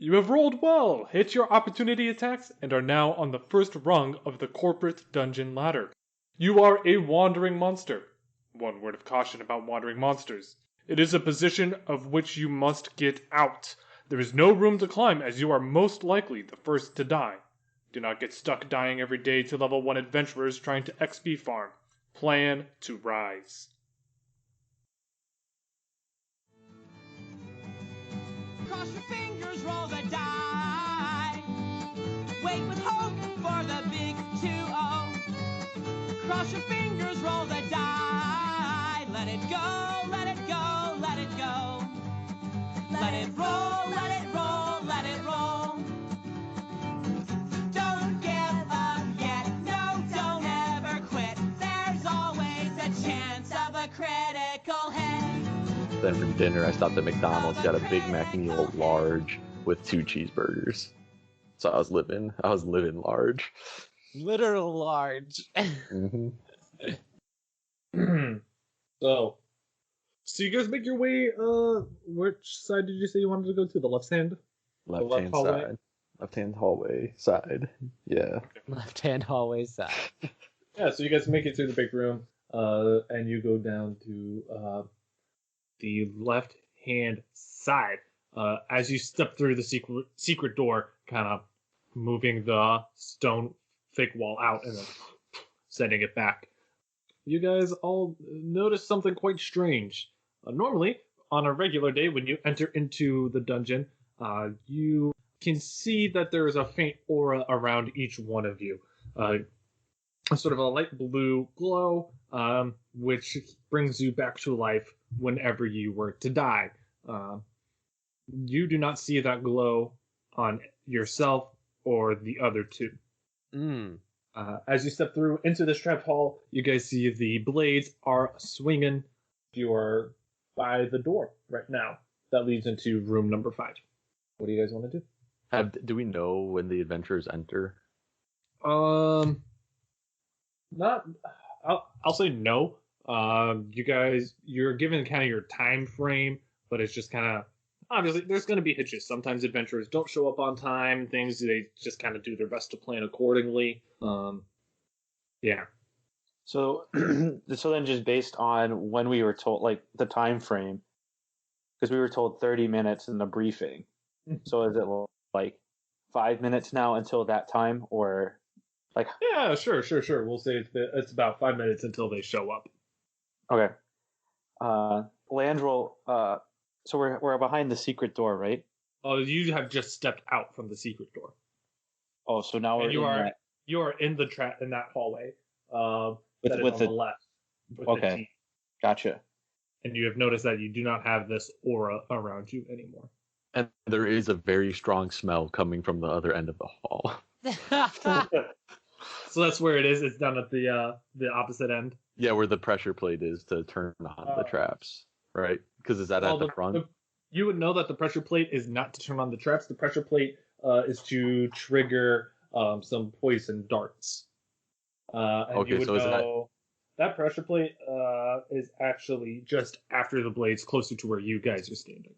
You have rolled well, hit your opportunity attacks, and are now on the first rung of the corporate dungeon ladder. You are a wandering monster. One word of caution about wandering monsters. It is a position of which you must get out. There is no room to climb, as you are most likely the first to die. Do not get stuck dying every day to level 1 adventurers trying to XP farm. Plan to rise. Cross your fingers, roll the die. Wait with hope for the big 2-0. Cross your fingers, roll the die. Let it go, let it go, let it go. Let it roll, let it roll, let it roll. Don't give up yet, no, don't ever quit. There's always a chance of a critical hit. Then for dinner, I stopped at McDonald's, got a Big Mac meal large with 2 cheeseburgers. So I was living large. Literal large. Mm-hmm. So you guys make your way, which side did you say you wanted to go to? The left hand? Left-hand hallway? side. Left-hand hallway side. Yeah. Left-hand hallway side. Yeah, so you guys make it to the big room, and you go down to the left-hand side. As you step through the secret door, kind of moving the stone fake wall out and then setting it back. You guys all notice something quite strange. Normally, on a regular day, when you enter into the dungeon, you can see that there is a faint aura around each one of you. Sort of a light blue glow, which brings you back to life whenever you were to die. You do not see that glow on yourself or the other two. As you step through into this trap hall, you guys see the blades are swinging. You are by the door right now. That leads into room number 5. What do you guys want to do? Do we know when the adventurers enter? Not. I'll say no. You guys, you're given kind of your time frame, but it's just kind of obviously there's going to be hitches. Sometimes adventurers don't show up on time. Things they just kind of do their best to plan accordingly. Yeah. So then just based on when we were told, like the time frame, because we were told 30 minutes in the briefing. So is it like 5 minutes now until that time, or like? Yeah, sure. We'll say it's about 5 minutes until they show up. Okay. Landrol. So we're behind the secret door, right? Oh, you have just stepped out from the secret door. Oh, so now you are in the in that hallway. With the left. Okay. Gotcha. And you have noticed that you do not have this aura around you anymore. And there is a very strong smell coming from the other end of the hall. So that's where it is. It's down at the opposite end. Yeah, where the pressure plate is to turn on the traps, right? Because is that at the front? You would know that the pressure plate is not to turn on the traps. The pressure plate is to trigger some poison darts. And okay, you would so know that pressure plate is actually just after the blades, closer to where you guys are standing.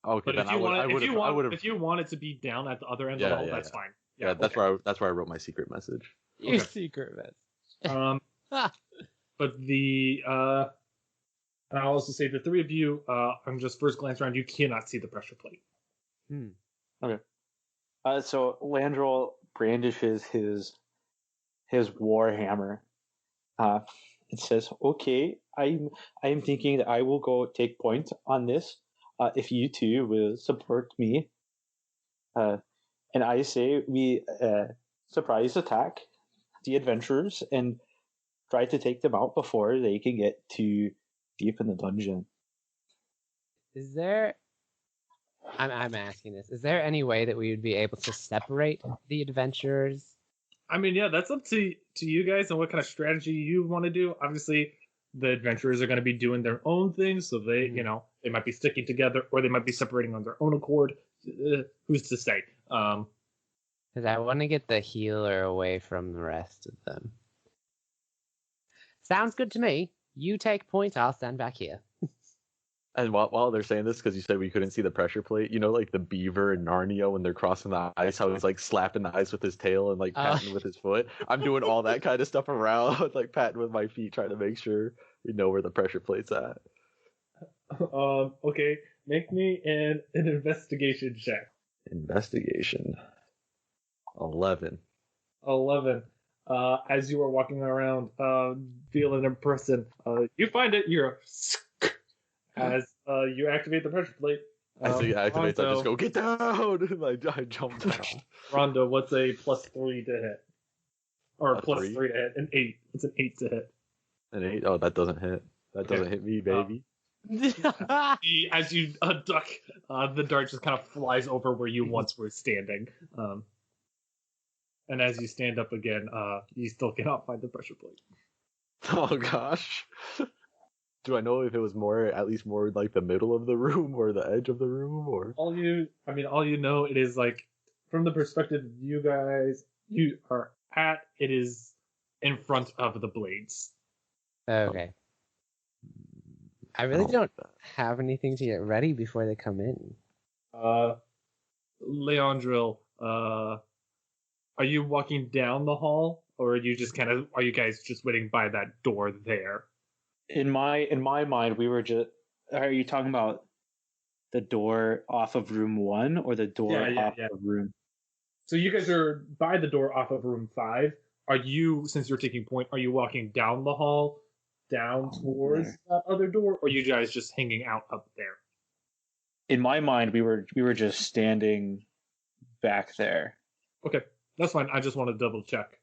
Okay, but then if you want it to be down at the other end of the hall, that's fine. Yeah, that's where I wrote my secret message. Your secret message. But and I'll also say the 3 of you, I'm just first glance around, you cannot see the pressure plate. Okay. So Landrol brandishes his war hammer. It says, "Okay, I'm thinking that I will go take point on this. If you two will support me, and I say we surprise attack the adventurers and try to take them out before they can get too deep in the dungeon." Is there? I'm asking this. Is there any way that we would be able to separate the adventurers? I mean, yeah, that's up to you guys and what kind of strategy you want to do. Obviously, the adventurers are going to be doing their own things, so they, they might be sticking together or they might be separating on their own accord. Who's to say? Because I want to get the healer away from the rest of them. Sounds good to me. You take point, I'll stand back here. And while they're saying this, because you said we couldn't see the pressure plate, you know, like the beaver in Narnia when they're crossing the ice, how he's like slapping the ice with his tail and like patting with his foot. I'm doing all that kind of stuff around, like patting with my feet, trying to make sure we know where the pressure plate's at. Okay, make me an investigation check. Investigation. 11. 11. As you are walking around, feeling impressive, you find it. You're as you activate the pressure plate. As he activates, I Rondo, just go, get down! And I jump down. Rondo, what's a +3 to hit? Or A plus three? 3 to hit? An 8. It's an 8 to hit. An 8? Oh, that doesn't hit. That doesn't hit me, baby. As you duck, the dart just kind of flies over where you once were standing. And as you stand up again, you still cannot find the pressure plate. Oh, gosh. Do I know if it was at least more like the middle of the room or the edge of the room, or? All you know, it is like, from the perspective you guys, you are at, it is in front of the blades. Okay. I really don't have anything to get ready before they come in. Leandril, are you walking down the hall, or are you guys just waiting by that door there? In my mind, we were just. Are you talking about the door off of room 1 or the door off of room? So you guys are by the door off of room 5. Are you, since you're taking point, are you walking down the hall, down towards that other door, or are you guys just hanging out up there? In my mind, we were just standing back there. Okay, that's fine. I just want to double check.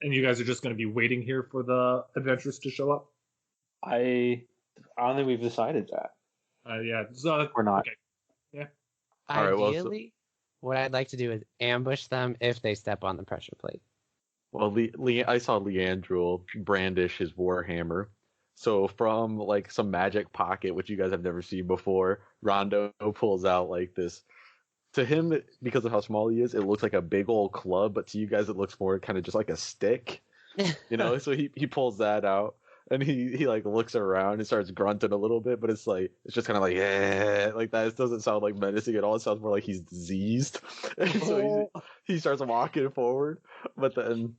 And you guys are just going to be waiting here for the adventurers to show up? I don't think we've decided that. Yeah. So, We're not. Okay. Yeah. All right, well, Ideally, what I'd like to do is ambush them if they step on the pressure plate. Well, I saw Leandrol brandish his warhammer. So from like some magic pocket, which you guys have never seen before, Rondo pulls out like this. To him, because of how small he is, it looks like a big old club, but to you guys, it looks more kind of just like a stick. You know, so he pulls that out, and he like looks around and starts grunting a little bit, but it's just kind of like, yeah, like that. It doesn't sound like menacing at all. It sounds more like he's diseased. And so he starts walking forward, but then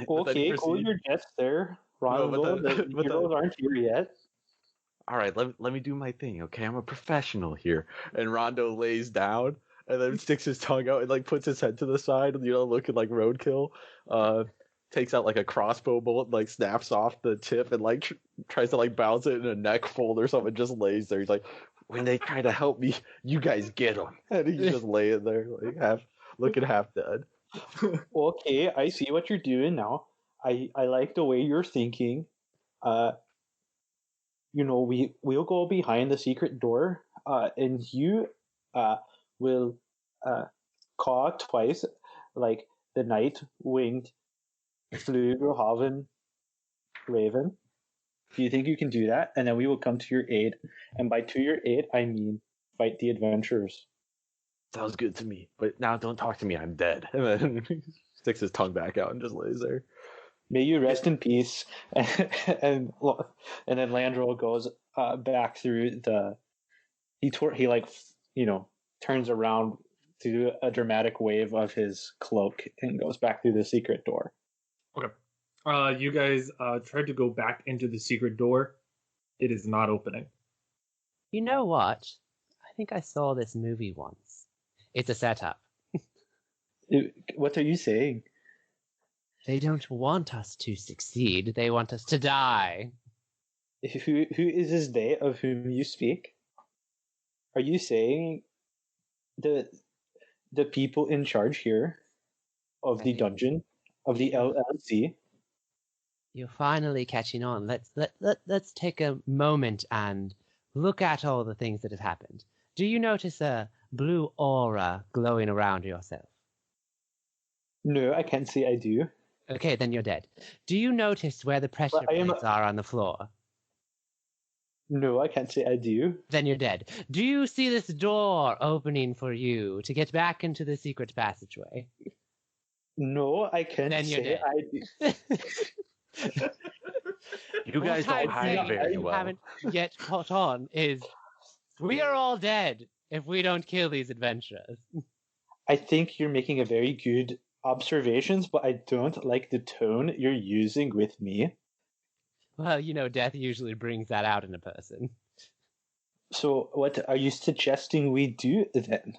Okay, hold your jets there, Rondo. The heroes aren't here yet. All right, let me do my thing, okay? I'm a professional here. And Rondo lays down and then sticks his tongue out and like puts his head to the side, you know, looking like roadkill. Takes out like a crossbow bullet, like snaps off the tip and like tries to like bounce it in a neck fold or something. Just lays there. He's like, when they try to help me, you guys get them. And he's just laying there, like looking half dead. Okay, I see what you're doing now. I like the way you're thinking. You know, we'll go behind the secret door, and you will caw twice, like the night-winged Flughaven raven. Do you think you can do that? And then we will come to your aid. And by to your aid, I mean fight the adventurers. Sounds good to me. But now don't talk to me. I'm dead. And then he sticks his tongue back out and just lays there. May you rest in peace. And then Landrol goes back through the. He like, you know, turns around to do a dramatic wave of his cloak and goes back through the secret door. Okay. You guys tried to go back into the secret door. It is not opening. You know what? I think I saw this movie once. It's a setup. What are you saying? They don't want us to succeed. They want us to die. Who is this they of whom you speak? Are you saying the people in charge here of the dungeon, of the LLC? You're finally catching on. Let's take a moment and look at all the things that have happened. Do you notice a blue aura glowing around yourself? No, I can't say I do. Okay, then you're dead. Do you notice where the pressure plates are on the floor? No, I can't say I do. Then you're dead. Do you see this door opening for you to get back into the secret passageway? No, I can't Then you're say dead. I do. You guys What don't I'm hide saying very you well. haven't yet caught on is we are all dead if we don't kill these adventurers. I think you're making a very good observations, but I don't like the tone you're using with me. Well, death usually brings that out in a person. So what are you suggesting we do then?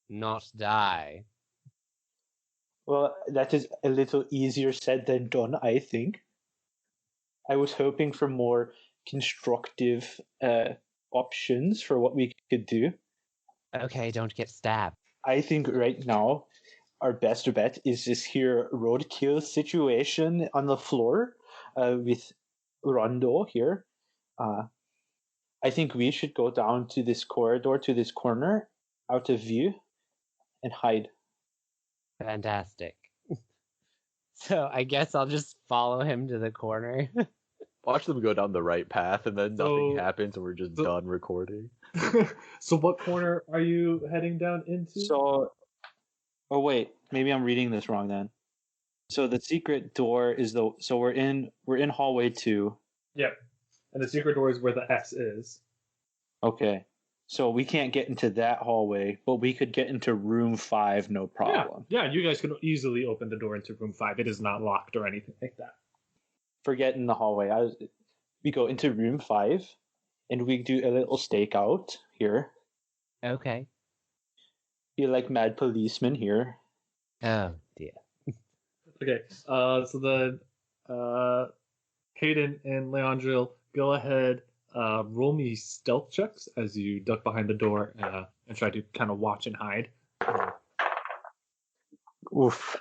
Not die. Well, that is a little easier said than done, I think. I was hoping for more constructive options for what we could do. Okay, don't get stabbed. I think right now our best bet is this here roadkill situation on the floor with Rondo here. I think we should go down to this corridor, to this corner, out of view, and hide. Fantastic. So I guess I'll just follow him to the corner. Watch them go down the right path, and then nothing So- happens, and we're just done recording. So what corner are you heading down into? So, oh wait, maybe I'm reading this wrong then. So the secret door is so we're in hallway 2. Yep. And the secret door is where the S is. Okay. So we can't get into that hallway, but we could get into room 5 no problem. Yeah, you guys could easily open the door into room 5. It is not locked or anything like that. Forget in the hallway. We go into room 5 and we do a little stakeout here. Okay. Be like mad policeman here. Oh, dear. Okay, so then Hayden and Leandril, go ahead, roll me stealth checks as you duck behind the door and try to kind of watch and hide. Oof.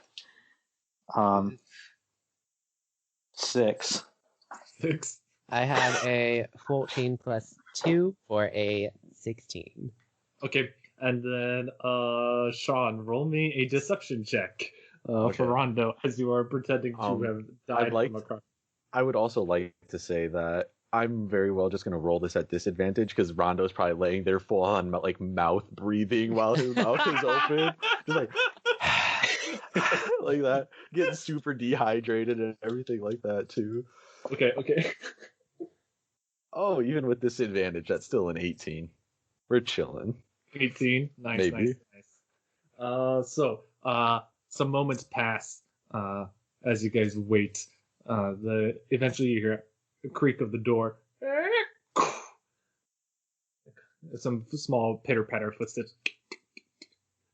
6. 6. I have a 14 plus 2 for a 16. Okay, and then Sean, roll me a deception check Okay. for Rondo as you are pretending to have died from a car. I would also like to say that I'm very well just going to roll this at disadvantage because Rondo's probably laying there full on like mouth breathing while his mouth is open, just like like that, getting super dehydrated and everything like that too. Okay. Oh, even with disadvantage, that's still an 18. We're chilling. 18. Nice, Maybe. nice. So, some moments pass as you guys wait. Eventually you hear a creak of the door. Some small pitter-patter footsteps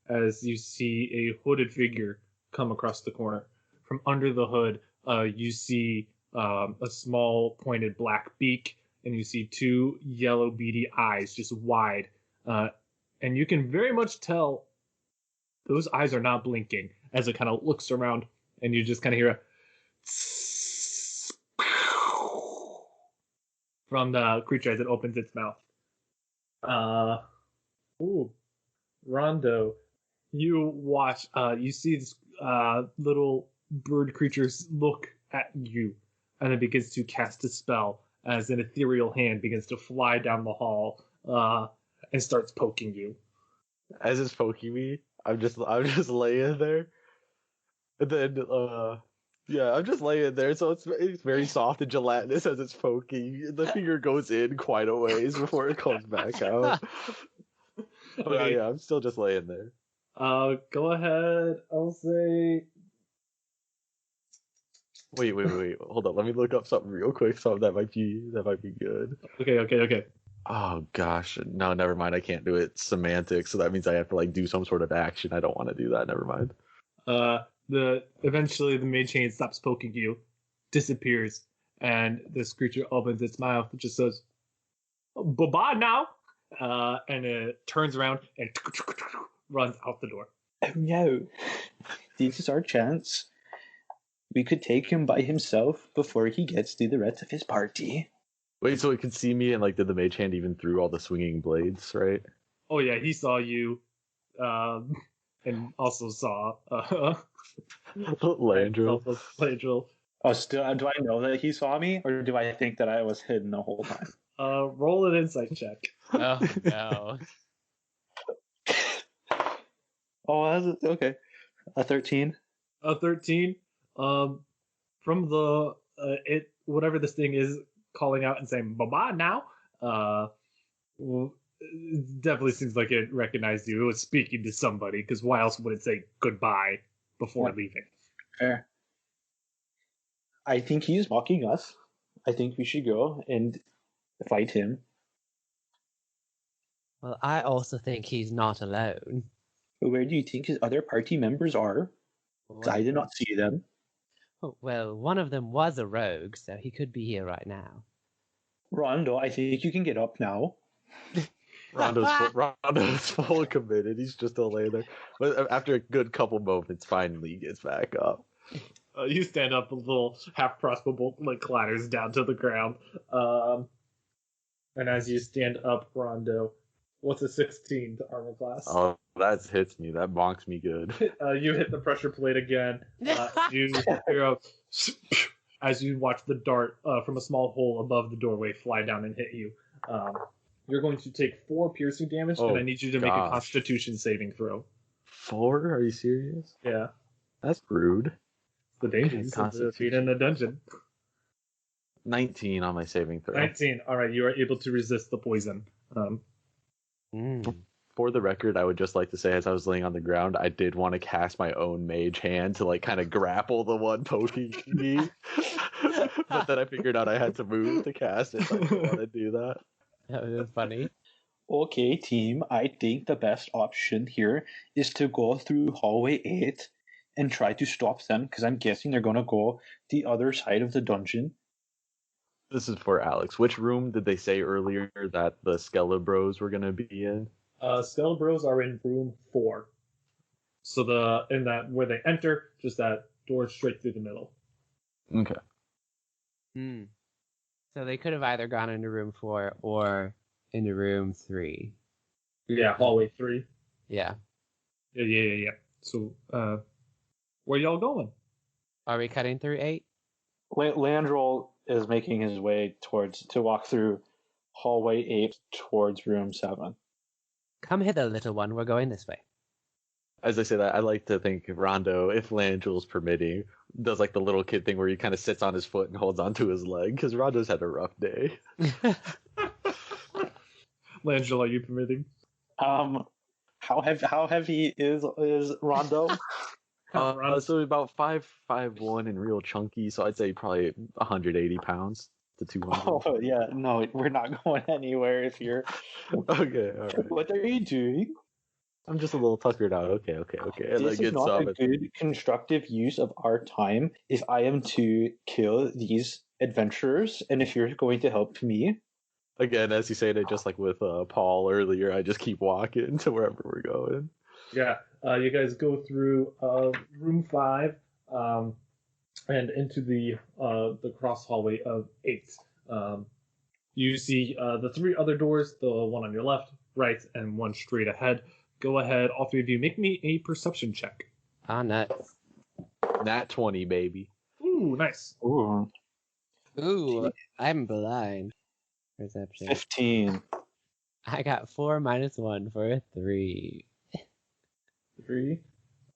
as you see a hooded figure come across the corner. From under the hood, you see a small pointed black beak, and you see 2 yellow beady eyes, just wide. And you can very much tell those eyes are not blinking as it kind of looks around, and you just kind of hear a from the creature as it opens its mouth. Rondo, you watch. You see this little bird creatures look at you, and it begins to cast a spell as an ethereal hand begins to fly down the hall and starts poking you. As it's poking me, I'm just laying there, and then yeah, I'm just laying there. So it's very soft and gelatinous as it's poking. The finger goes in quite a ways before it comes back out. Okay. Yeah, I'm still just laying there. Go ahead. I'll say. Wait. Hold on. Let me look up something real quick. Something that might be good. Okay. Oh gosh, no, never mind. I can't do it semantic, so that means I have to like do some sort of action. I don't want to do that. Never mind. Eventually the mage hand stops poking you, disappears, and this creature opens its mouth and just says, "Bye-bye now," and it turns around and runs out the door. Oh no. This is our chance. We could take him by himself before he gets to the rest of his party. Wait, so it can see me and like did the mage hand even through all the swinging blades, right? Oh yeah, he saw you, and also saw Landrol. Landrol. Oh, still, do I know that he saw me, or do I think that I was hidden the whole time? Roll an insight check. Oh, no. Oh, that's okay. A 13. A 13. From the whatever this thing is calling out and saying bye bye now. Well, it definitely seems like it recognized you. It was speaking to somebody, because why else would it say goodbye before leaving? Fair. I think he's mocking us. I think we should go and fight him. Well, I also think he's not alone. Where do you think his other party members are? 'Cause I did not see them. Well, one of them was a rogue, so he could be here right now. Rondo, I think you can get up now. Rondo's full committed. He's just still laying there. But after a good couple moments, finally he gets back up. You stand up, a little half crossbow bolt clatters down to the ground. And as you stand up, Rondo, what's a 16 to armor class? Oh, that hits me. That bonks me good. You hit the pressure plate again. You hear a as you watch the dart from a small hole above the doorway fly down and hit you. You're going to take 4 piercing damage, and I need you to make a Constitution saving throw. 4? Are you serious? Yeah. That's rude. The dangers of being in a dungeon. 19 on my saving throw. 19. All right, you are able to resist the poison. For the record, I would just like to say, as I was laying on the ground, I did want to cast my own mage hand to kind of grapple the one poking me. But then I figured out I had to move to cast it, so I didn't want to do that. That was funny. Okay, team, I think the best option here is to go through hallway 8 and try to stop them, because I'm guessing they're going to go the other side of the dungeon. This is for Alex. Which room did they say earlier that the Skelebros were going to be in? Skelebros are in room 4. So where they enter, just that door straight through the middle. Okay. So they could have either gone into room 4 or into room 3. Yeah, hallway 3. Yeah. Yeah. So, where y'all going? Are we cutting through 8? Landrol is making his way to walk through hallway 8 towards room 7. Come hither, little one. We're going this way. As I say that, I like to think Rondo, if Landrol's permitting, does the little kid thing where he kind of sits on his foot and holds onto his leg, because Rondo's had a rough day. Landrol, are you permitting? How heavy is Rondo? So about 5'1" and real chunky, so I'd say probably 180 pounds to 200. Oh yeah, no, we're not going anywhere if you're. Okay, all right. What are you doing? I'm just a little tuckered out. Okay. And This is not a good constructive use of our time if I am to kill these adventurers, and if you're going to help me. Again, as you say it, just like with Paul earlier, I just keep walking to wherever we're going. Yeah, you guys go through room 5 and into the cross hallway of 8. You see the 3 other doors, the one on your left, right, and one straight ahead. Go ahead, all 3 of you, make me a perception check. Nuts. Nat 20, baby. Ooh, nice. Ooh, I'm blind. Perception. 15. I got 4 minus 1 for a 3. 3.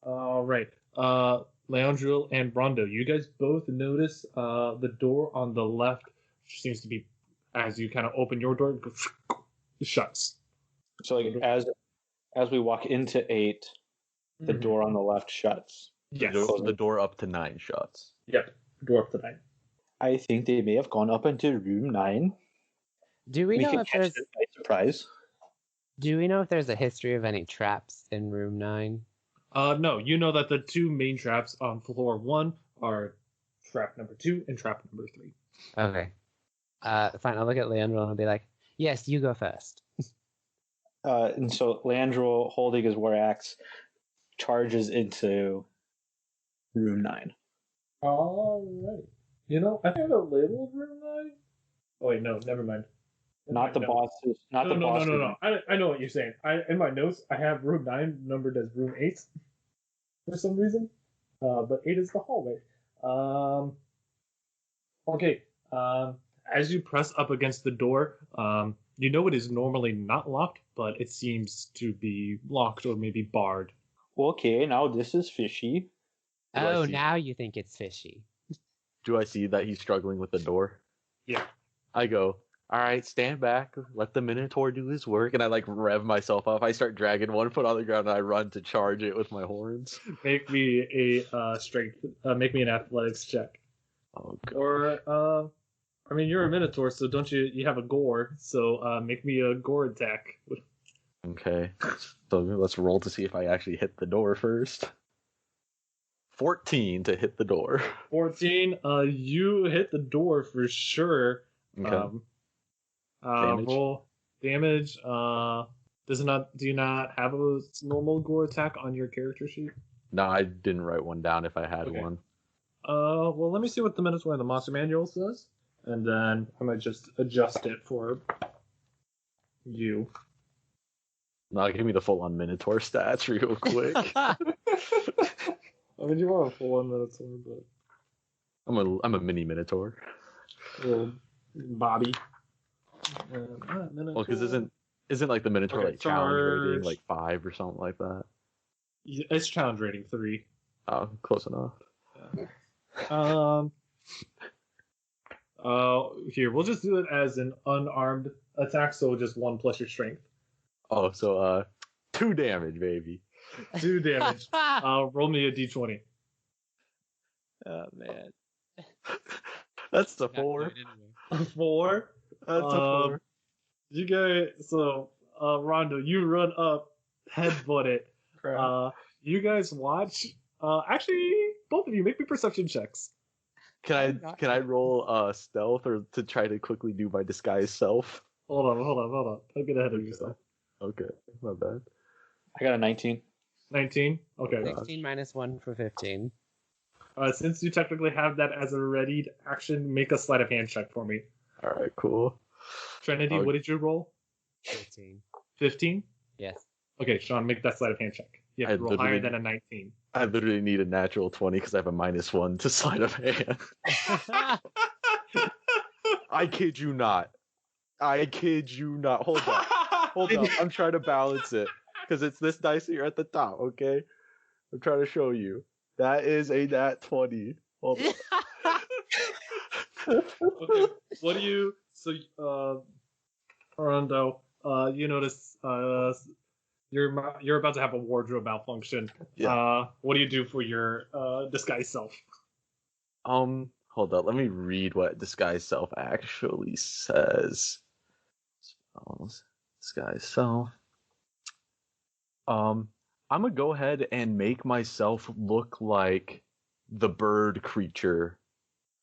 All right. Landrol and Rondo, you guys both notice the door on the left seems to be, as you kind of open your door, it shuts. So as we walk into 8, the door on the left shuts. Yes. The door up to 9 shuts. Yep. Door up to 9. I think they may have gone up into room 9. Do we know can if catch there's them by surprise. Do we know if there's a history of any traps in room 9? No, you know that the 2 main traps on floor 1 are trap number 2 and trap number 3. Okay. Fine, I'll look at Landrol and I'll be like, yes, you go first. And so Landrol, holding his war axe, charges into room 9. All right. You know, I think I labeled room 9. Oh wait, no, never mind. Not the bosses. Not the boss. No. I know what you're saying. In my notes, I have room 9 numbered as room 8 for some reason. But 8 is the hallway. Okay. As you press up against the door, you know it is normally not locked, but it seems to be locked or maybe barred. Okay, now this is fishy. Oh, now you think it's fishy. do I see that he's struggling with the door? Yeah. I go, all right, stand back, let the Minotaur do his work, and I like rev myself up. I start dragging one foot on the ground, and I run to charge it with my horns. Make me a strength. Make me an athletics check. Oh god. Or I mean, you're a Minotaur, so don't you? You have a gore, so make me a gore attack. Okay, so let's roll to see if I actually hit the door first. 14 to hit the door. 14. You hit the door for sure. Okay. Damage? Roll damage. Does it not? Do you not have a normal gore attack on your character sheet? No, I didn't write one down if I had Okay. one. Well, let me see what the Minotaur in the Monster Manual says, and then I might just adjust it for you. No, give me the full-on Minotaur stats real quick. I mean, you are a full-on Minotaur, but I'm a mini Minotaur. little Bobby. Minotaur. Well, because isn't like the Minotaur Okay, like challenge rating charge. like 5 or something like that? Yeah, it's challenge rating 3. Oh, close enough. Here, we'll just do it as an unarmed attack, so just 1 plus your strength. Oh, so 2 damage, baby. 2 damage. Roll me a d20. Oh man. That's a 4. 4. That's a 4. You guys, so Rondo, you run up, headbutt it. Crap. You guys watch. Actually, both of you make me perception checks. Can I roll stealth or to try to quickly do my disguise self? Hold on. Don't get ahead of yourself. Okay, not bad. I got a 19. 19. Okay. 16 minus 1 for 15. Since you technically have that as a readied action, make a sleight of hand check for me. All right, cool. Trinity, Oh. what did you roll? 15. 15? Yes. Okay, Sean, make that sleight of hand check. You have to I roll higher literally- than a 19. I literally need a natural 20 because I have a -1 to sleight of hand. I kid you not. Hold up. Hold up. I'm trying to balance it because it's this dice here at the top, okay? I'm trying to show you. That is a nat 20. Hold up. Okay, what do you... So, Rondo, you notice you're about to have a wardrobe malfunction. Yeah. What do you do for your disguise self? Hold up. Let me read what disguise self actually says. Disguise self. I'm gonna go ahead and make myself look like the bird creature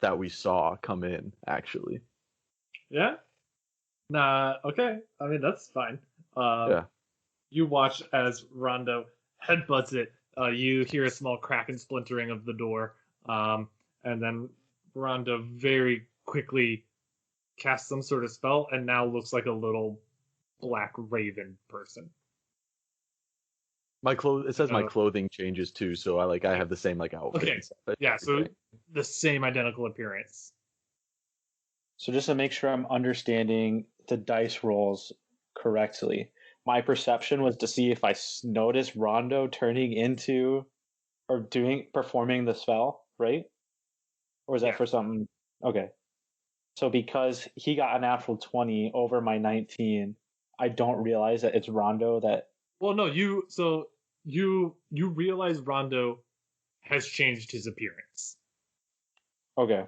that we saw come in, actually. Yeah? Nah, okay. I mean, that's fine. Yeah. You watch as Rondo headbutts it. You hear a small crack and splintering of the door. And then Rondo very quickly casts some sort of spell and now looks like a little black raven person. It says my Oh. clothing changes too, so I have the same like outfit. Okay. and stuff, but Yeah, so everything. the same identical appearance. So just to make sure I'm understanding the dice rolls correctly, my perception was to see if I noticed Rondo turning into or performing the spell, right? Or is that Yeah. for something? Okay. So because he got a natural 20 over my 19, I don't realize that it's Rondo that. Well, no, you realize Rondo has changed his appearance. Okay.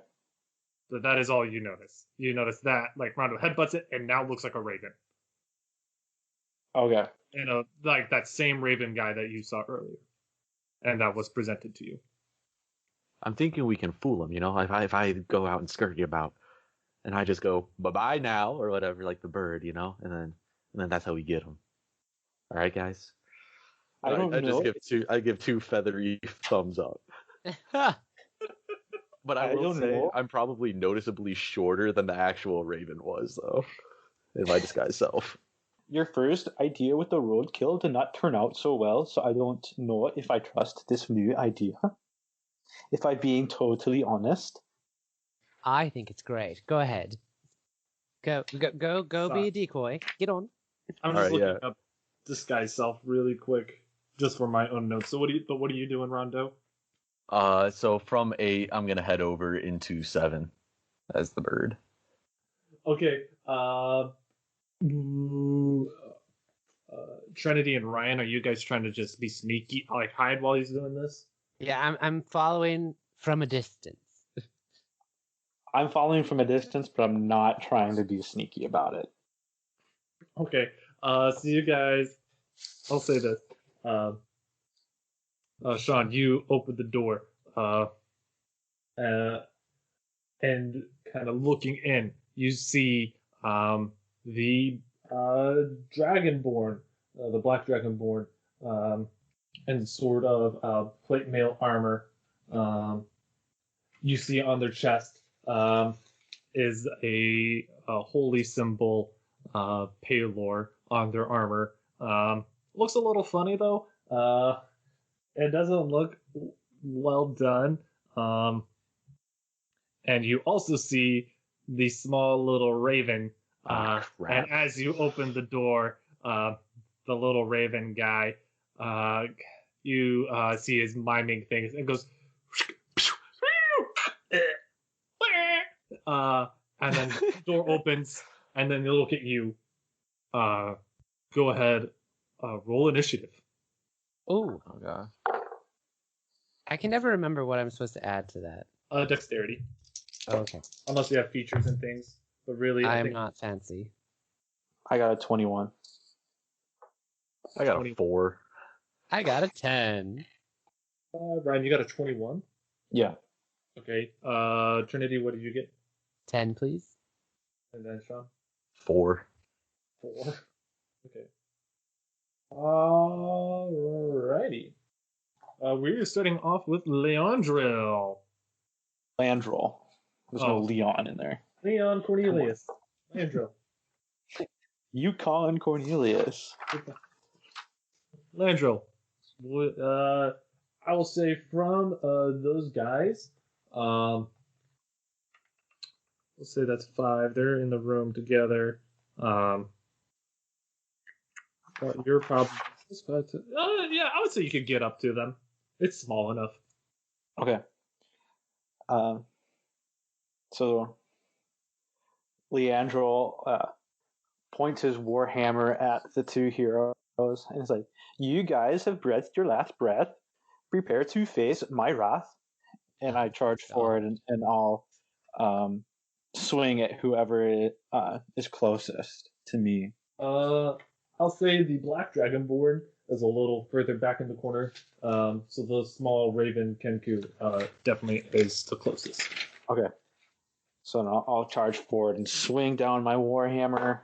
So that is all you notice. You notice that like Rondo headbutts it and now looks like a raven. Okay. And like that same raven guy that you saw earlier, and that was presented to you. I'm thinking we can fool him, if I go out and scurry about, and I just go bye-bye now or whatever, like the bird, and then that's how we get him. All right, guys. I don't I know. I give 2 feathery thumbs up. But I I will don't say know. I'm probably noticeably shorter than the actual raven was, though, in my disguise self. Your first idea with the roadkill did not turn out so well, so I don't know if I trust this new idea. If I'm being totally honest. I think it's great. Go ahead. Go be a decoy. Get on. I'm All just right, looking up disguise self really quick, just for my own notes. So what are you doing, Rondo? So from 8, I'm gonna head over into 7 as the bird. Okay. Trinity and Ryan, are you guys trying to just be sneaky, like hide while he's doing this? Yeah, I'm following from a distance. I'm following from a distance, but I'm not trying to be sneaky about it. Okay. So you guys, I'll say this. Sean, you open the door, and kind of looking in, you see the Dragonborn, the Black Dragonborn, in sort of plate mail armor. You see on their chest is a holy symbol, Palor, on their armor. Looks a little funny though. It doesn't look well done. And you also see the small little raven. Crap. And as you open the door, the little raven guy, you see his miming things. It goes, and then the door opens, and then they look at you. Go ahead, roll initiative. Oh, Oh god. I can never remember what I'm supposed to add to that. Dexterity, Okay. unless you have features and things. But really, I I'm think not fancy. I got a 21. I got 20. a 4. I got a 10. Ryan, you got a 21. Yeah. Okay. Trinity, what did you get? 10, please. And then Sean? 4. 4. Okay. Alrighty. We're starting off with Leandril. Landrol. There's no Leon in there. Leon Cornelius. Leandril. Yukon Cornelius. Landril. I will say from those guys, let's say that's 5. They're in the room together. You're probably yeah, I would say you could get up to them. It's small enough. Okay. So Leandro points his warhammer at the two heroes and is like, "You guys have breathed your last breath. Prepare to face my wrath." And I charge forward and I'll swing at whoever is closest to me. I'll say the Black Dragonborn is a little further back in the corner. So the small Raven Kenku definitely is the closest. Okay. So now I'll charge forward and swing down my warhammer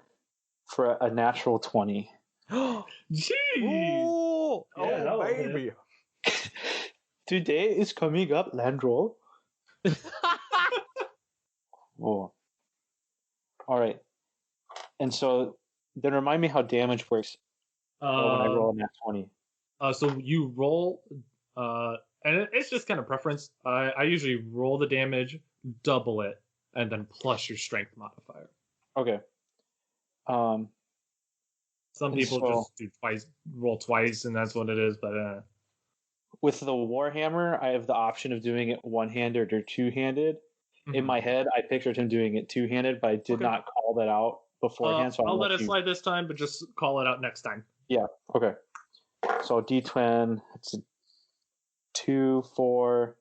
for a natural 20. Jeez! Oh, Yeah, that was it. baby. Today is coming up, Landrol. Oh. All right. And so then remind me how damage works when I roll a nat 20. So you roll, and it's just kind of preference. I usually roll the damage, double it, and then plus your strength modifier. Okay. Some And people so- just do roll twice, and that's what it is. But With the warhammer, I have the option of doing it one-handed or two-handed. In my head, I pictured him doing it two-handed, but I did Okay. not call that out beforehand. So I'll let it slide this time, but just call it out next time. Yeah. Okay. So D20, it's a 2, 4,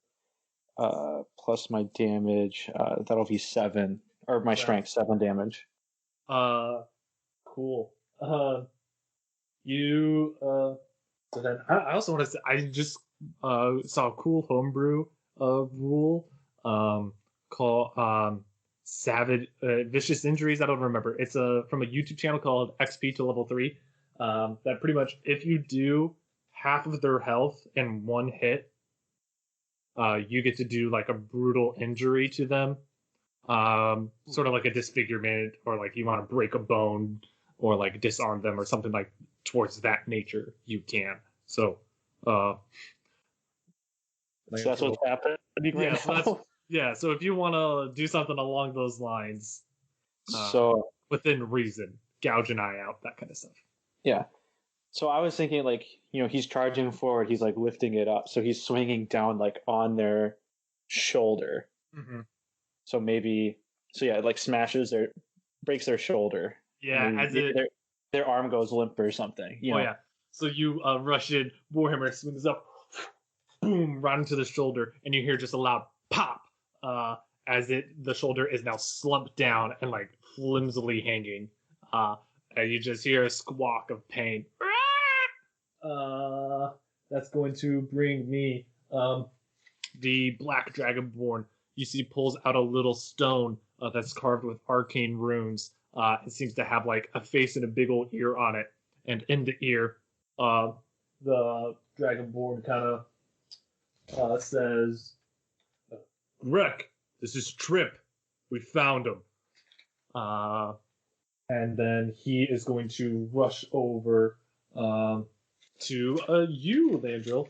plus my damage. That'll be 7, or my strength, 7 damage. Cool. You. So then I also want to say I just saw a cool homebrew rule called Savage Vicious Injuries. I don't remember. It's from a YouTube channel called XP to Level 3. That pretty much if you do half of their health in one hit, you get to do like a brutal injury to them. Sort of like a disfigurement, or like you want to break a bone, or like disarm them, or something like towards that nature. You can. So, So that's what's happening right now. So if you want to do something along those lines, So within reason, gouge an eye out, that kind of stuff. yeah. So I was thinking like, he's charging forward, he's like lifting it up, so he's swinging down like on their shoulder. Mm-hmm. So yeah, it like breaks their shoulder. Yeah, Maybe their arm goes limp or something. Yeah. So you rush in, Warhammer swings up, boom, right into the shoulder, and you hear just a loud pop as the shoulder is now slumped down and like flimsily hanging. And you just hear a squawk of pain. That's going to bring me the Black Dragonborn. You see, pulls out a little stone that's carved with arcane runes. It seems to have like a face and a big old ear on it, and in the ear, the Dragonborn kind of says, "Wreck, this is Trip. We found him." And then he is going to rush over to you, Landrol.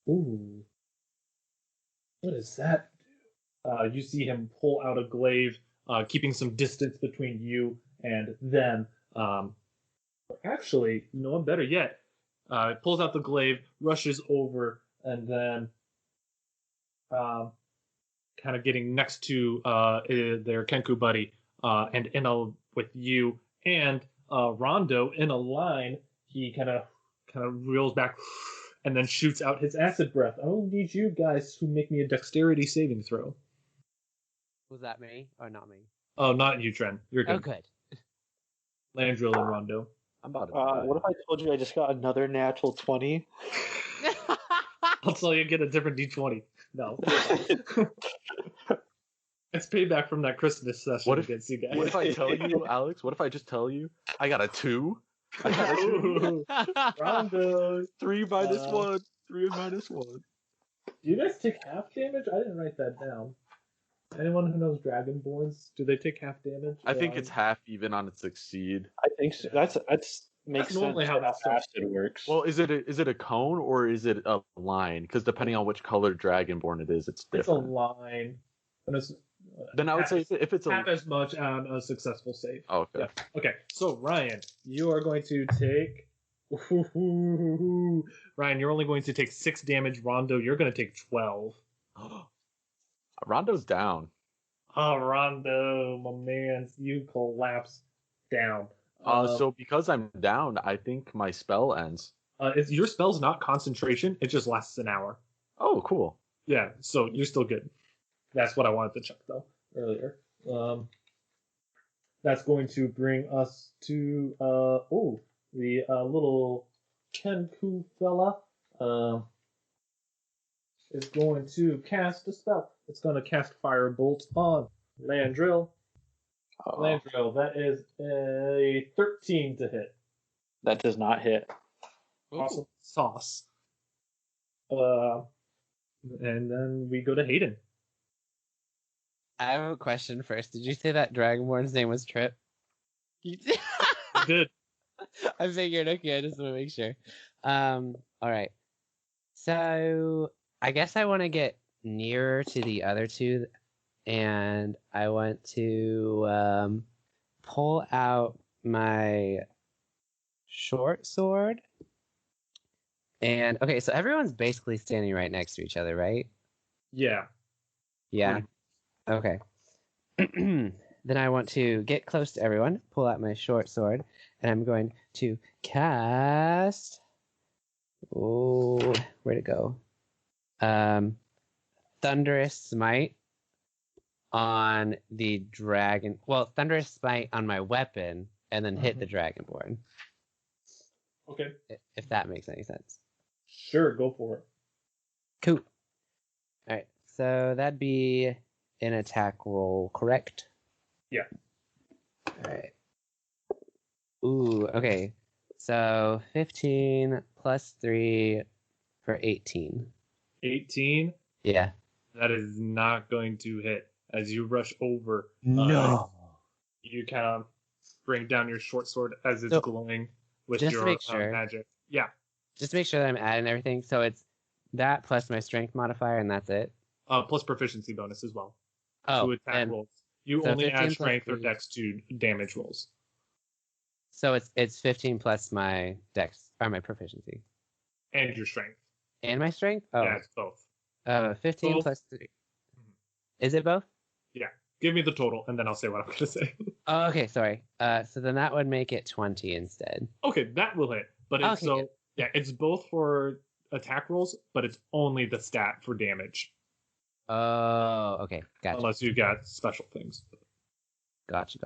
Ooh. What is that? You see him pull out a glaive, keeping some distance between you and them. Actually, better yet. Pulls out the glaive, rushes over, and then kind of getting next to their Kenku buddy, and with you and Rondo in a line. He kind of reels back and then shoots out his acid breath. I will need you guys to make me a dexterity saving throw. Was that me or not me? Oh, not you, Tren. You're good. Oh, good. Landrol and Rondo. I'm about to die. What if I told you I just got another natural 20? I'll tell you, get a different D20. No. It's payback from that Christmas session against you guys. What if I tell you, Alex? What if I just tell you I got a 2? I got a 2. Rondo. 3 minus 1. 3 minus 1. Do you guys take half damage? I didn't write that down. Anyone who knows Dragonborns, do they take half damage? I think it's half even on a succeed. I think so. That's makes normally sense how that acid works. Well, is it a cone or is it a line? Because depending on which color Dragonborn it is, it's different. It's a line. And it's, Then I would say if it's half as much on a successful save. Oh, okay. Yeah. Okay, so Ryan, you are going to take... Ryan, you're only going to take 6 damage. Rondo, you're going to take 12. Rondo's down. Oh, Rondo, my man, you collapse down. So because I'm down, I think my spell ends. Your spell's not concentration; it just lasts an hour. Oh, cool. Yeah, so you're still good. That's what I wanted to check though earlier. That's going to bring us to the little Kenku fella. Is going to cast a spell. It's going to cast Firebolt on Landrol. Landrol, that is a 13 to hit. That does not hit. Awesome sauce. And then we go to Hayden. I have a question first. Did you say that Dragonborn's name was Trip? I did. I figured. Okay, I just want to make sure. All right. So I guess I want to get nearer to the other two, and I want to pull out my short sword. And okay, so everyone's basically standing right next to each other, right? Yeah. Yeah. Okay. Then I want to get close to everyone, pull out my short sword, and I'm going to cast. Oh, where'd it go? Thunderous Smite on the dragon. Well, Thunderous Smite on my weapon, and then hit the Dragonborn. Okay. If that makes any sense. Sure, go for it. Cool. All right, so that'd be an attack roll, correct? Yeah. All right. Ooh, okay. So 15 plus 3 for 18. 18? Yeah. That is not going to hit. As you rush over, No. You kind of bring down your short sword as it's So, glowing with just to your make sure. magic. Yeah. Just to make sure that I'm adding everything. So it's that plus my strength modifier, and that's it. Plus proficiency bonus as well. Oh, To attack and rolls. You so only 15 add plus strength or 3. dex to damage rolls. So it's 15 plus my dex or my proficiency And your strength. and my strength. Oh, Yeah, it's both. 15 Both. plus 3. Is it both? Yeah. Give me the total, and then I'll say what I'm going to say. Oh, okay. Sorry. So then that would make it 20 instead. Okay, that will hit. But it's Okay, good. yeah, it's both for attack rolls, but it's only the stat for damage. Oh, okay. Gotcha. Unless you got special things. Gotcha.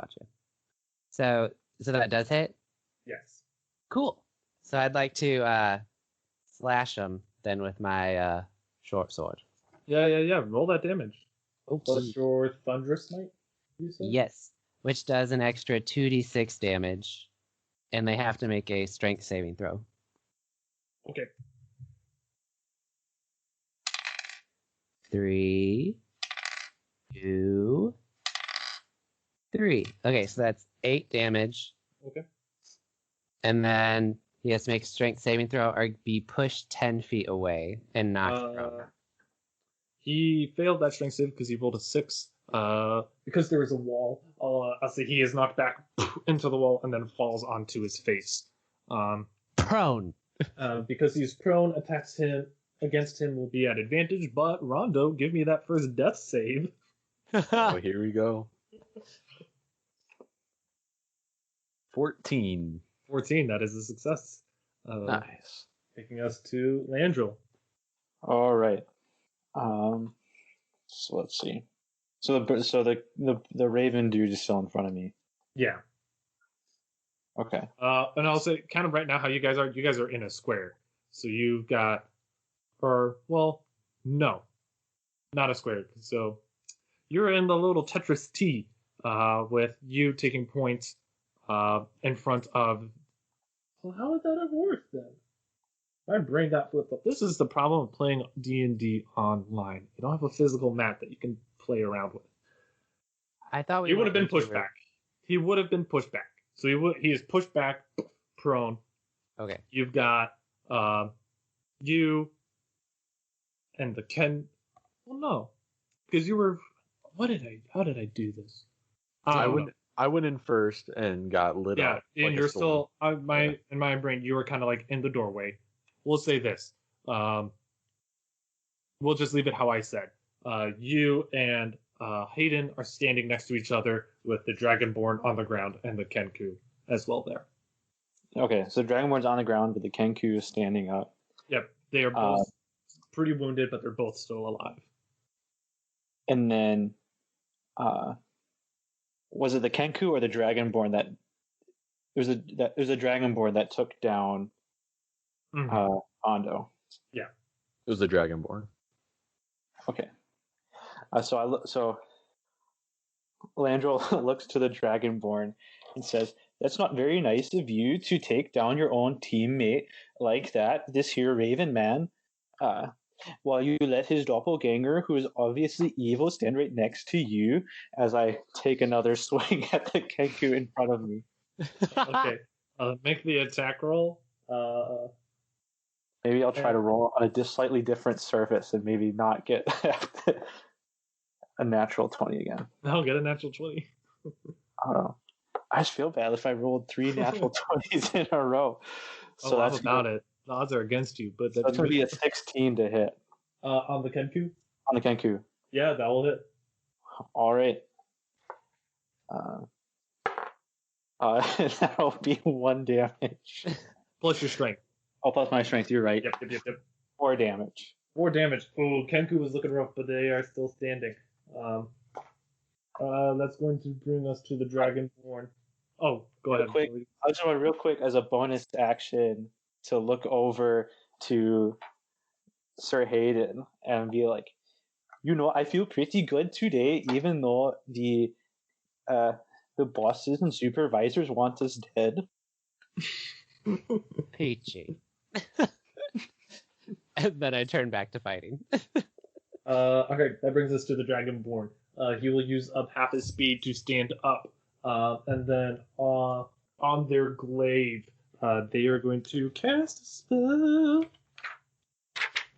So that does hit. Yes. Cool. So I'd like to slash him then with my short sword. Yeah. Roll that damage. Oops. Plus your Thunderous Smite, you said? Yes, which does an extra 2d6 damage, and they have to make a strength saving throw. Okay. 3, 2, 3. Okay, so that's 8 damage, Okay. and then he has to make a strength saving throw or be pushed 10 feet away and knocked prone. He failed that strength save because he rolled a 6. Because there was a wall, I'll say he is knocked back into the wall and then falls onto his face. Prone. Because he's prone, attacks him against him will be at advantage. But Rondo, give me that first death save. Oh, here we go. 14. 14. That is a success. Nice. Taking us to Landrol. All right. So let's see. So the Raven dude is still in front of me. Yeah. Okay. And I'll say kind of right now how you guys are in a square. So you've got, no, not a square. So you're in the little Tetris T, with you taking points, in front of. Well, how would that have worked then? My brain got flipped up. This is the problem of playing D&D online. You don't have a physical map that you can play around with. I thought He would have been pushed back. He would have been pushed back. So he is pushed back, prone. Okay. You've got you and the Ken. Well, no, because you were. How did I do this? I went in first and got lit up. Yeah, and like a you're storm. still. In my brain, you were kind of like in the doorway. We'll say this. We'll just leave it how I said. You and Hayden are standing next to each other with the Dragonborn on the ground and the Kenku as well there. Okay. So Dragonborn's on the ground, but the Kenku is standing up. Yep, they are both pretty wounded, but they're both still alive. And then, was it the Kenku or the Dragonborn that? There's a Dragonborn that took down Rondo. Yeah. It was the Dragonborn. Okay. So Landrol looks to the Dragonborn and says, "That's not very nice of you to take down your own teammate like that, this here Raven man. While you let his doppelganger, who is obviously evil, stand right next to you as I take another swing at the Kenku in front of me." Okay. Make the attack roll. Maybe I'll try to roll on a slightly different surface and maybe not get a natural 20 again. No, get a natural 20. I just feel bad if I rolled 3 natural 20s in a row. So That's that's about it. The odds are against you, but that's going to be a 16 to hit on the Kenku. on the Kenku. Yeah, that will hit. All right. That'll be 1 damage. Plus your strength. Oh, plus my strength. You're right. Yep. 4 damage. 4 damage. Oh, Kenku was looking rough, but they are still standing. That's going to bring us to the Dragonborn. Oh, go ahead. I just want real quick as a bonus action to look over to Sir Hayden and be like, I feel pretty good today, even though the bosses and supervisors want us dead. Peachy. And then I turn back to fighting. Okay, that brings us to the Dragonborn. He will use up half his speed to stand up. And then on their glaive, they are going to cast a spell.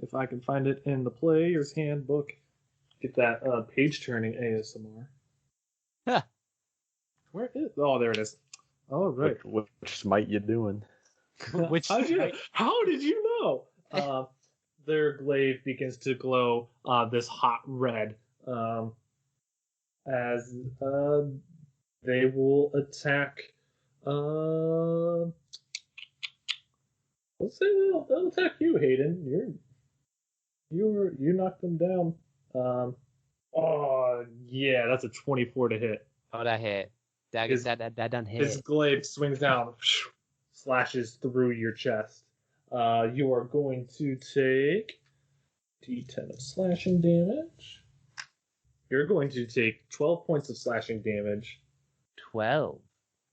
If I can find it in the player's handbook. Get that page turning ASMR. Huh. Where is? Oh, there it is. All right. Which smite you doing? Which how did you know? Their glaive begins to glow this hot red as they will attack. Let's say they'll attack you, Hayden. You knocked them down. Oh yeah, that's a 24 to hit. Oh, that hit. That done hit. His glaive swings down, slashes through your chest. You are going to take D10 of slashing damage. You're going to take 12 points of slashing damage, 12.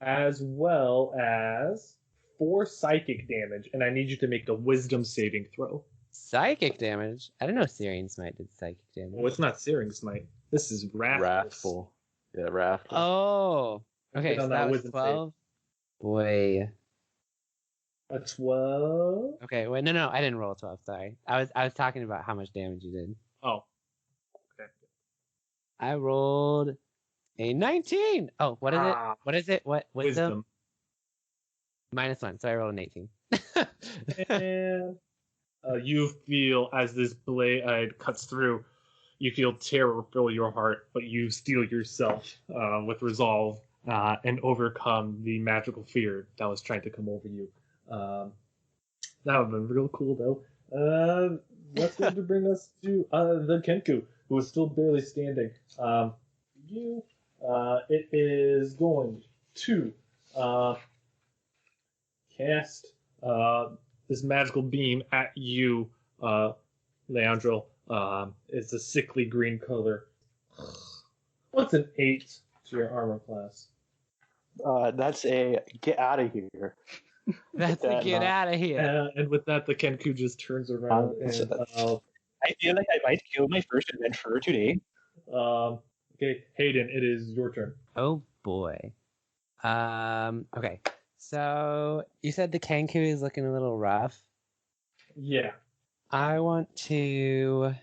as well as 4 psychic damage, and I need you to make a wisdom saving throw. Psychic damage? I didn't know Syrian Smite did psychic damage. Well, it's not Searing Smite. This is Wrathful. Yeah, Wrathful. Oh. Okay, Get so on that was wisdom 12. Boy. A 12. Okay, wait, no, I didn't roll 12, sorry. I was talking about how much damage you did. Oh. Okay. I rolled a 19. Oh, what is it? What is it? What wisdom? -1, so I rolled an 18. And you feel as this blade cuts through, you feel terror fill your heart, but you steel yourself with resolve and overcome the magical fear that was trying to come over you. That would have been real cool, though. That's going to bring us to the Kenku, who is still barely standing. It is going to cast this magical beam at you, Landrol. It's a sickly green color. What's an 8 to your armor class? That's a get out of here. That's a get out of here. And with that, the Kenku just turns around and I feel like I might kill my first adventurer today. okay, Hayden, it is your turn. Oh boy. Okay. So you said the Kenku is looking a little rough. Yeah. I want to.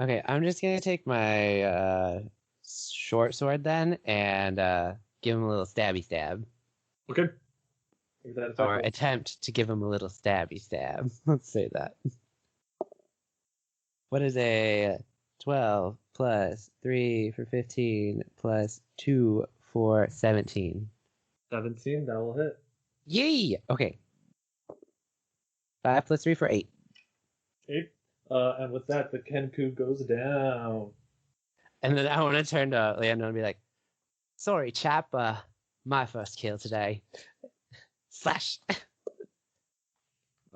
Okay, I'm just gonna take my short sword then and give him a little stabby stab. Okay. Make that attack Or roll. attempt to give him a little stabby stab. Let's say that. What is a 12 plus 3 for 15 plus 2 for 17? 17, that will hit. Yay! Okay. 5 plus 3 for 8. 8. And with that, the Kenku goes down. And then I want to turn to Leandro and be like, sorry, chap, my first kill today. Slash.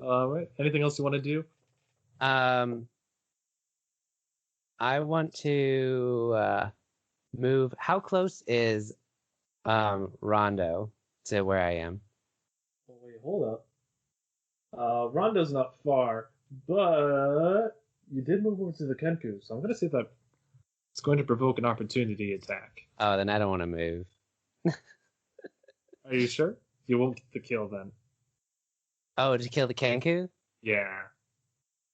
All right. Anything else you want to do? I want to move. How close is Rondo to where I am? Oh, wait, hold up. Rondo's not far, but you did move over to the Kenku, so I'm going to say that it's going to provoke an opportunity attack. Oh, then I don't want to move. Are you sure? You won't get the kill then. Oh, to kill the Kenku? Yeah,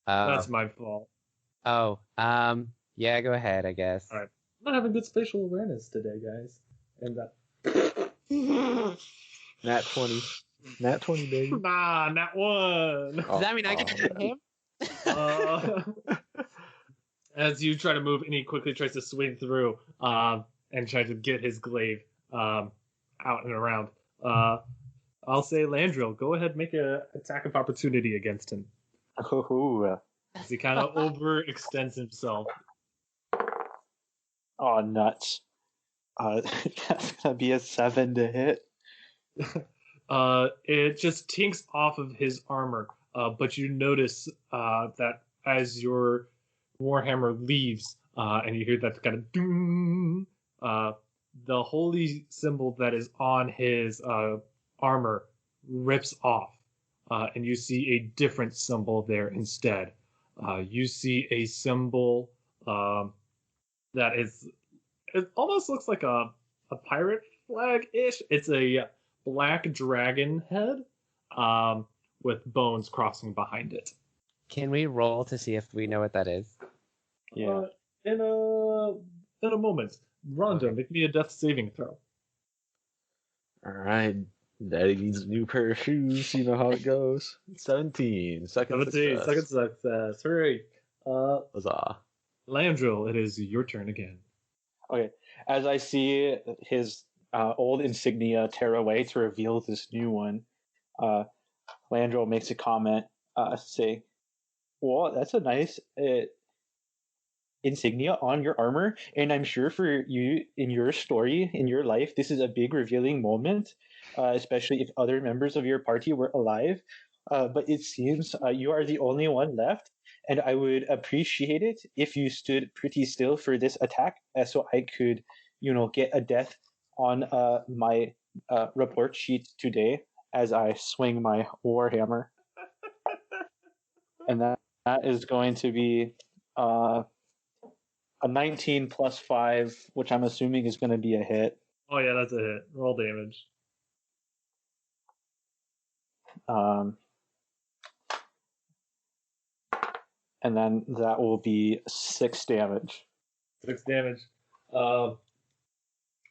Oh. that's my fault. Oh, yeah, go ahead, I guess. All right. I'm not having good spatial awareness today, guys. And that. Nat 20. Nat 20, baby. Nah, not one. Does that mean I get to hit him? As you try to move, and he quickly tries to swing through and try to get his glaive out and around. I'll say, Landrol, go ahead, make an attack of opportunity against him. Ooh. As he kind of overextends himself. Oh, nuts. That's going to be a 7 to hit. It just tinks off of his armor, but you notice that as your warhammer leaves, and you hear that kind of doom, the holy symbol that is on his armor rips off, and you see a different symbol there instead. You see a symbol that is, it almost looks like a pirate flag-ish. It's a black dragon head with bones crossing behind it. Can we roll to see if we know what that is? Yeah. In a moment. Rondo, Okay. make me a death saving throw. All right. Daddy needs a new pair of shoes. You know how it goes. 17. Second 17, second success. success. Hooray. Huzzah. Landrol, it is your turn again. Okay. As I see his old insignia tear away to reveal this new one, Landrol makes a comment, saying, "Well, that's a nice insignia on your armor, and I'm sure for you in your story, in your life, this is a big revealing moment, especially if other members of your party were alive. But it seems you are the only one left, and I would appreciate it if you stood pretty still for this attack, so I could, get a death on my report sheet today as I swing my warhammer, and that is going to be." A 19 plus 5, which I'm assuming is going to be a hit. Oh, yeah, that's a hit. Roll damage. And then that will be 6 damage. 6 damage.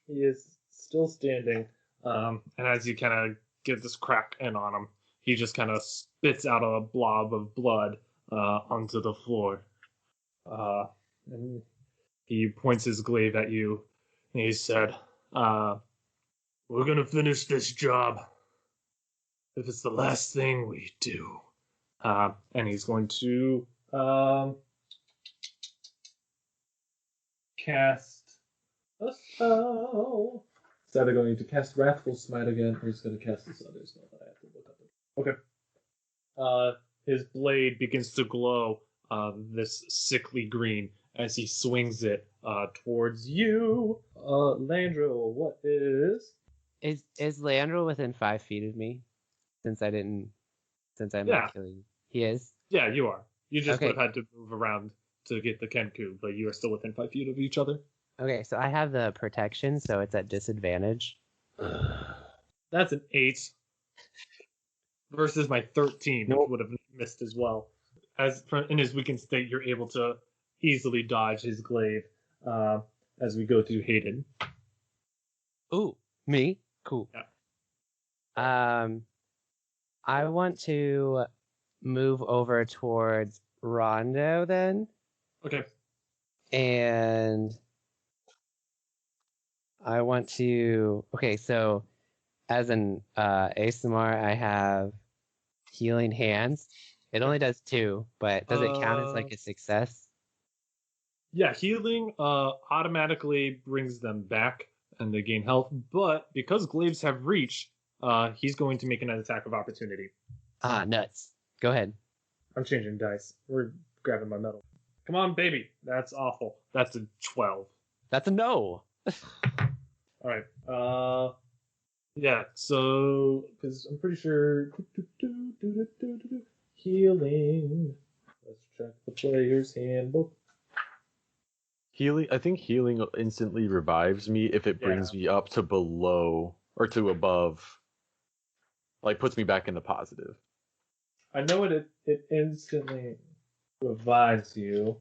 He is still standing. And as you kind of get this crack in on him, he just kind of spits out a blob of blood onto the floor. And he points his glaive at you, and he said, "We're gonna finish this job. If it's the last thing we do." And he's going to cast a spell. Is either going to cast Wrathful Smite again, or he's going to cast this other spell that I have to look up. Okay. His blade begins to glow this sickly green as he swings it towards you. Landrol, what is? Is Leandro within 5 feet of me? Since I'm not killing. He is? Yeah, you are. You just Okay. would have had to move around to get the Kenku, but you are still within 5 feet of each other. Okay, so I have the protection, so it's at disadvantage. That's an 8 versus my 13, Nope. which would have missed as well. As in his weakened state, you're able to easily dodge his glaive as we go to Hayden. Ooh, me? Cool. Yeah. I want to move over towards Rondo then, Okay. and I want to. Okay, so as an ASMR, I have healing hands. It only does 2, but does it count as like a success? Yeah, healing automatically brings them back and they gain health, but because glaives have reach, he's going to make an attack of opportunity. Ah, nuts. Go ahead. I'm changing dice. We're grabbing my medal. Come on, baby. That's awful. That's a 12. That's a no. All right. Yeah. So, because I'm pretty sure healing. Let's check the player's handbook. Healing. I think healing instantly revives me if it brings me up to below or to above. Like puts me back in the positive. I know it instantly revives you.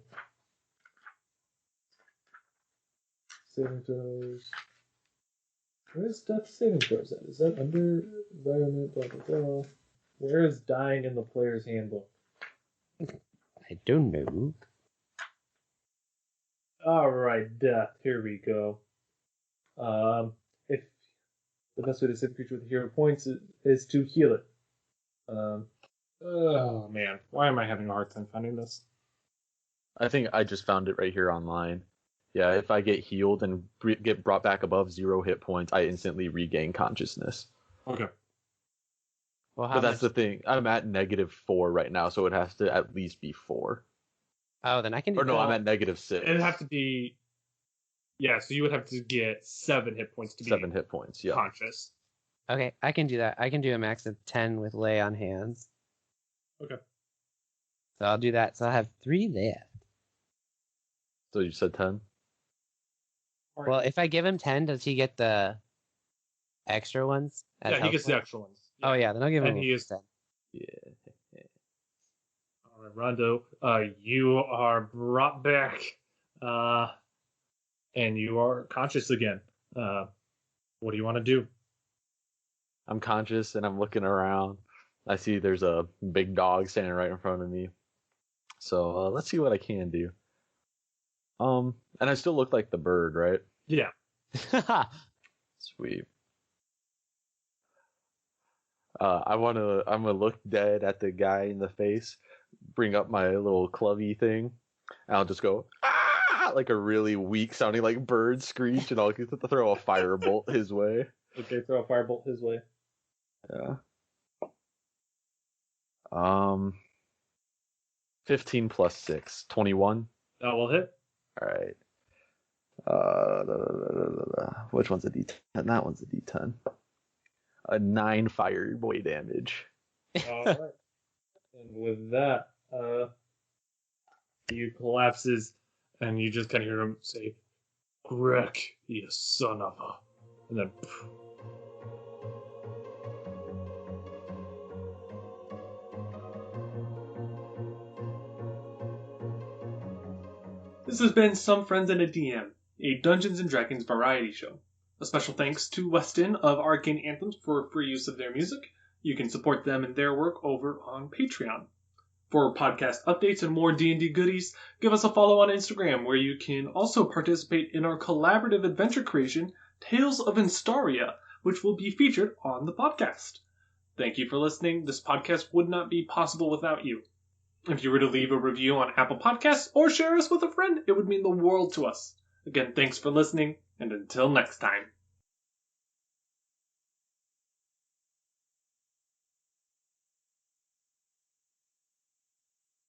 Saving throws. Where's death saving throws at? Is that under environment? Blah blah blah. Where is dying in the player's handbook? I don't know. All right, death. Here we go. If the best way to save a creature with hero points is to heal it. Oh man, why am I having a hard time finding this? I think I just found it right here online. Yeah, if I get healed and get brought back above 0 hit points, I instantly regain consciousness. Okay. Well, But that's the thing. I'm at -4 right now, so it has to at least be 4. Oh, then I can do Or no, that. I'm at -6. It'd have to be. Yeah, so you would have to get 7 hit points to be 7 hit points, yeah. conscious. Okay, I can do that. I can do a max of 10 with lay on hands. Okay. So I'll do that. So I'll have 3 left. So you said 10? Well, if I give him 10, does he get the extra ones? as Yeah, he health gets the points? extra ones. Oh yeah, then I'll give him And he is 10. Yeah. All right, Rondo, you are brought back and you are conscious again. What do you want to do? I'm conscious and I'm looking around. I see there's a big dog standing right in front of me. So let's see what I can do. And I still look like the bird, right? Yeah. Sweet. I'm gonna look dead at the guy in the face, bring up my little clubby thing, and I'll just go ah! Like a really weak sounding like bird screech, and I'll throw a firebolt his way. Okay, throw a firebolt his way. Yeah. 15 plus 6, 21. That will hit. All right. Which one's a D10? That one's a D10. A 9 fire boy damage. All right. And with that, he collapses, and you just kind of hear him say, "Greg, you son of a," and then. This has been Some Friends and a DM, a Dungeons & Dragons variety show. A special thanks to Weston of Arcane Anthems for free use of their music. You can support them and their work over on Patreon. For podcast updates and more D&D goodies, give us a follow on Instagram, where you can also participate in our collaborative adventure creation, Tales of Instaria, which will be featured on the podcast. Thank you for listening. This podcast would not be possible without you. If you were to leave a review on Apple Podcasts or share us with a friend, it would mean the world to us. Again, thanks for listening, and until next time.